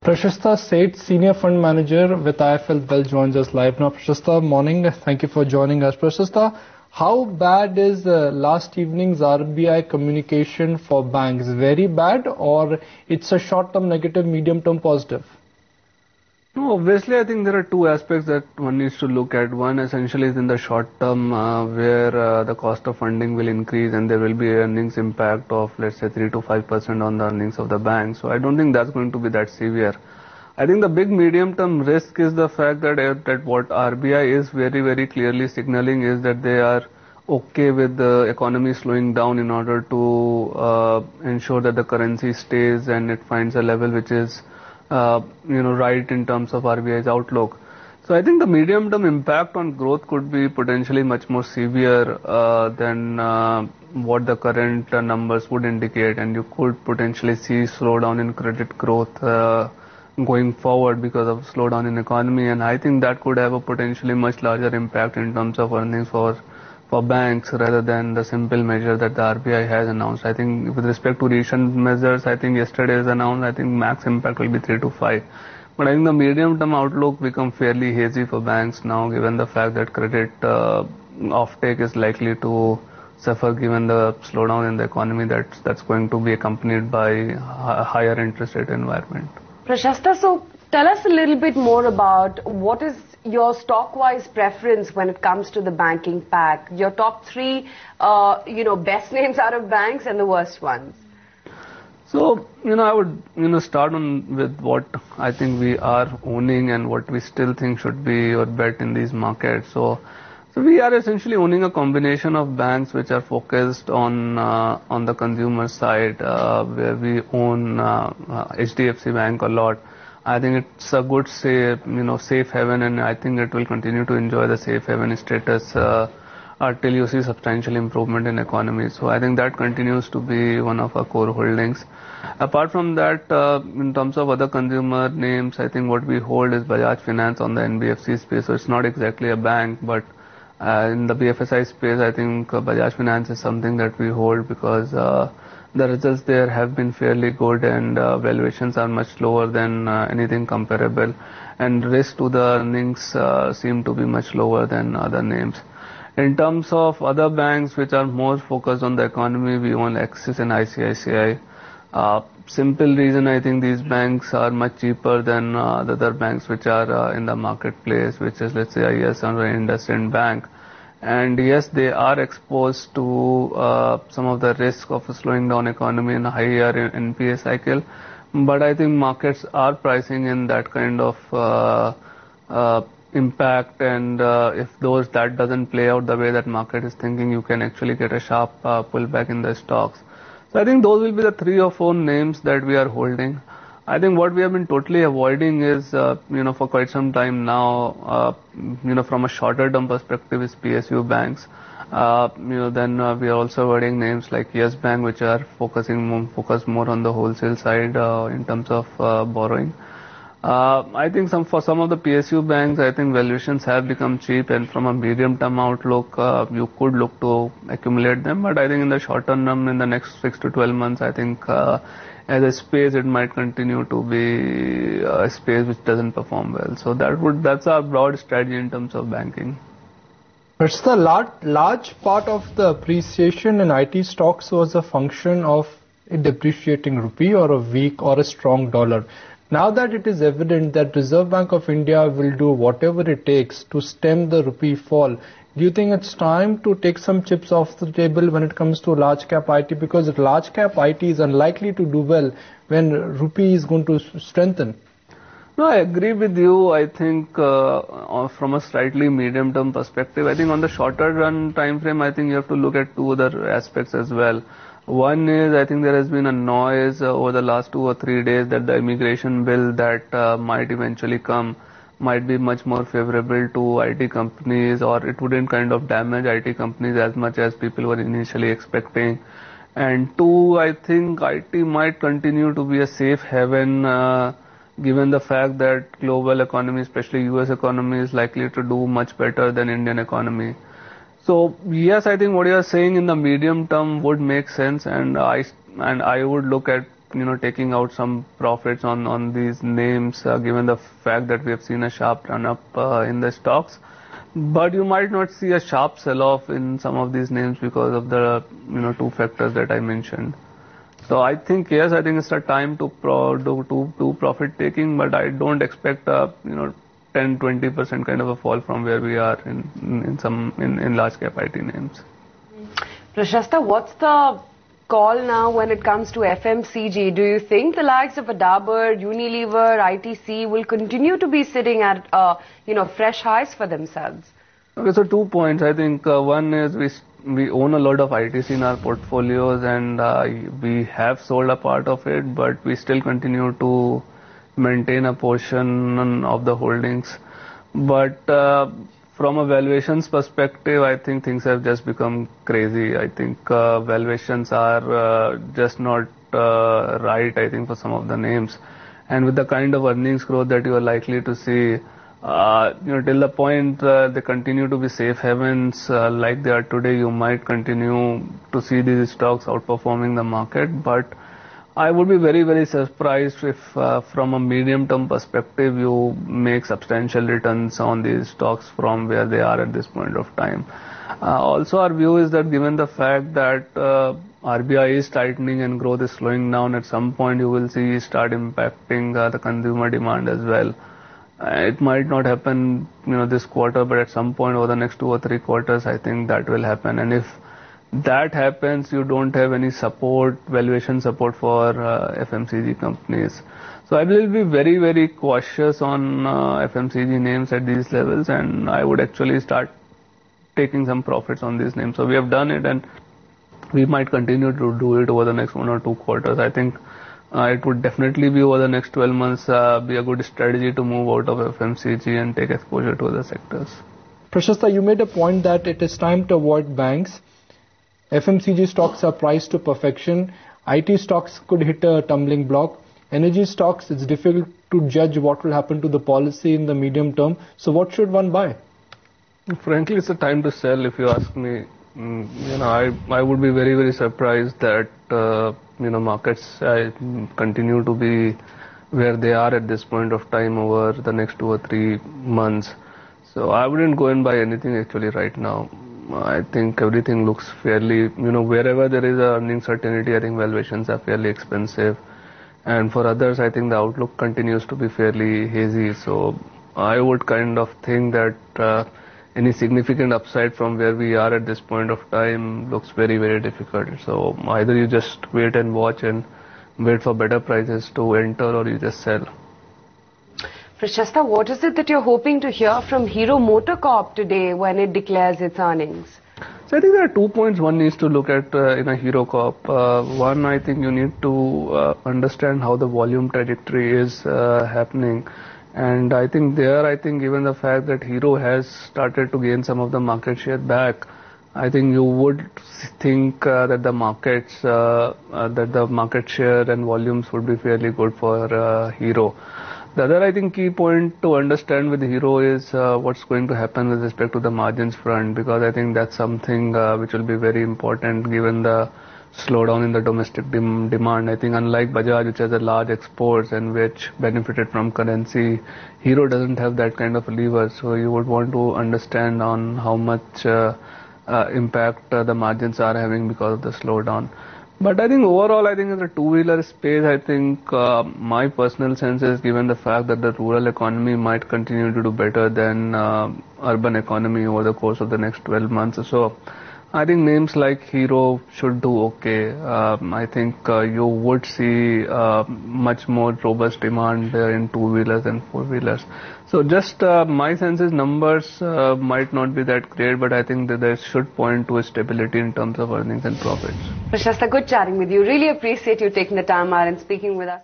Prashasta Seth, Senior Fund Manager with IIFL Wealth, joins us live now. Prashasta, morning. Thank you for joining us. Prashasta, how bad is last evening's RBI communication for banks? Very bad, or it's a short-term negative, medium-term positive? No, obviously, I think there are two aspects that one needs to look at. One essentially is in the short term, where the cost of funding will increase and there will be earnings impact of, let's say, 3 to 5% on the earnings of the bank. So I don't think that's going to be that severe. I think the big medium-term risk is the fact that what RBI is very, very clearly signaling is that they are okay with the economy slowing down in order to ensure that the currency stays and it finds a level which is right in terms of RBI's outlook. So I think the medium-term impact on growth could be potentially much more severe than what the current numbers would indicate, and you could potentially see slowdown in credit growth going forward because of slowdown in economy, and I think that could have a potentially much larger impact in terms of earnings for banks rather than the simple measure that the RBI has announced. I think with respect to recent measures, I think yesterday's announced, I think max impact will be 3 to 5. But I think the medium-term outlook become fairly hazy for banks now, given the fact that credit offtake is likely to suffer given the slowdown in the economy that's going to be accompanied by a higher interest rate environment. Prashasta, so tell us a little bit more about what is your stock-wise preference when it comes to the banking pack. Your top three, best names out of banks and the worst ones. So, I would, start with what I think we are owning and what we still think should be or bet in these markets. So we are essentially owning a combination of banks which are focused on the consumer side, where we own HDFC Bank a lot. I think it's a good safe haven, and I think it will continue to enjoy the safe haven status till you see substantial improvement in economy. So I think that continues to be one of our core holdings. Apart from that, in terms of other consumer names, I think what we hold is Bajaj Finance on the NBFC space. So it's not exactly a bank, but in the BFSI space, I think Bajaj Finance is something that we hold because the results there have been fairly good, and valuations are much lower than anything comparable, and risk to the earnings seem to be much lower than other names. In terms of other banks which are more focused on the economy, we own Axis and ICICI. Simple reason, I think these banks are much cheaper than the other banks which are in the marketplace, which is, let's say, ISN or IndusInd Bank. And yes, they are exposed to some of the risk of a slowing down economy and a higher NPA cycle. But I think markets are pricing in that kind of impact, and if that doesn't play out the way that market is thinking, you can actually get a sharp pullback in the stocks. So I think those will be the 3 or 4 names that we are holding. I think what we have been totally avoiding is, for quite some time now, from a shorter term perspective is PSU banks. Then we are also avoiding names like Yes Bank, which are focused more on the wholesale side in terms of borrowing. I think for some of the PSU banks, I think valuations have become cheap, and from a medium-term outlook, you could look to accumulate them. But I think in the short term, in the next 6 to 12 months, I think as a space, it might continue to be a space which doesn't perform well. So that's our broad strategy in terms of banking. But the large part of the appreciation in IT stocks was a function of a depreciating rupee or a weak or a strong dollar. Now that it is evident that Reserve Bank of India will do whatever it takes to stem the rupee fall, do you think it's time to take some chips off the table when it comes to large cap IT? Because large cap IT is unlikely to do well when rupee is going to strengthen. No, I agree with you. I think from a slightly medium term perspective, I think on the shorter run time frame, I think you have to look at 2 other aspects as well. One is, I think there has been a noise over the last 2 or 3 days that the immigration bill that might eventually come might be much more favorable to IT companies, or it wouldn't kind of damage IT companies as much as people were initially expecting. And 2, I think IT might continue to be a safe haven given the fact that global economy, especially US economy, is likely to do much better than Indian economy. So yes, I think what you are saying in the medium term would make sense, and I would look at taking out some profits on these names, given the fact that we have seen a sharp run up in the stocks. But you might not see a sharp sell-off in some of these names because of the two factors that I mentioned. So I think yes, I think it's a time to do profit taking, but I don't expect a 10-20% kind of a fall from where we are in large cap IT names. Prashasta, what's the call now when it comes to FMCG? Do you think the likes of Dabur, Unilever, ITC will continue to be sitting at fresh highs for themselves? Okay, so 2 points. I think one is we own a lot of ITC in our portfolios, and we have sold a part of it, but we still continue to maintain a portion of the holdings. But from a valuations perspective, I think things have just become crazy. I think valuations are just not right, I think, for some of the names. And with the kind of earnings growth that you are likely to see, till the point they continue to be safe havens like they are today, you might continue to see these stocks outperforming the market. But I would be very, very surprised if from a medium-term perspective you make substantial returns on these stocks from where they are at this point of time. Also, our view is that given the fact that RBI is tightening and growth is slowing down, at some point you will see start impacting the consumer demand as well. It might not happen, this quarter, but at some point over the next 2 or 3 quarters, I think that will happen. And if that happens, you don't have any valuation support for FMCG companies. So I will be very, very cautious on FMCG names at these levels, and I would actually start taking some profits on these names. So we have done it, and we might continue to do it over the next 1 or 2 quarters. I think it would definitely be over the next 12 months be a good strategy to move out of FMCG and take exposure to other sectors. Prashasta, you made a point that it is time to avoid banks. FMCG stocks are priced to perfection. IT stocks could hit a tumbling block. Energy stocks, it's difficult to judge what will happen to the policy in the medium term. So what should one buy? Frankly, it's a time to sell if you ask me. I would be very, very surprised that markets continue to be where they are at this point of time over the next 2 or 3 months. So I wouldn't go and buy anything actually right now. I think everything looks fairly, wherever there is a earning certainty, I think valuations are fairly expensive. And for others, I think the outlook continues to be fairly hazy. So I would kind of think that any significant upside from where we are at this point of time looks very, very difficult. So either you just wait and watch and wait for better prices to enter, or you just sell. Prashasta, what is it that you're hoping to hear from Hero MotoCorp today when it declares its earnings? So I think there are 2 points one needs to look at in a Hero Corp. One, I think you need to understand how the volume trajectory is happening. And I think given the fact that Hero has started to gain some of the market share back, I think you would think that the market share and volumes would be fairly good for Hero. The other, I think, key point to understand with Hero is what's going to happen with respect to the margins front, because I think that's something which will be very important given the slowdown in the domestic demand. I think unlike Bajaj, which has a large exports and which benefited from currency, Hero doesn't have that kind of lever. So you would want to understand on how much impact the margins are having because of the slowdown. But I think overall, I think in the two-wheeler space, I think my personal sense is, given the fact that the rural economy might continue to do better than urban economy over the course of the next 12 months or so, I think names like Hero should do okay. I think you would see much more robust demand in two-wheelers and four-wheelers. So just my sense is numbers might not be that great, but I think that they should point to a stability in terms of earnings and profits. Prashasta, good chatting with you. Really appreciate you taking the time out and speaking with us.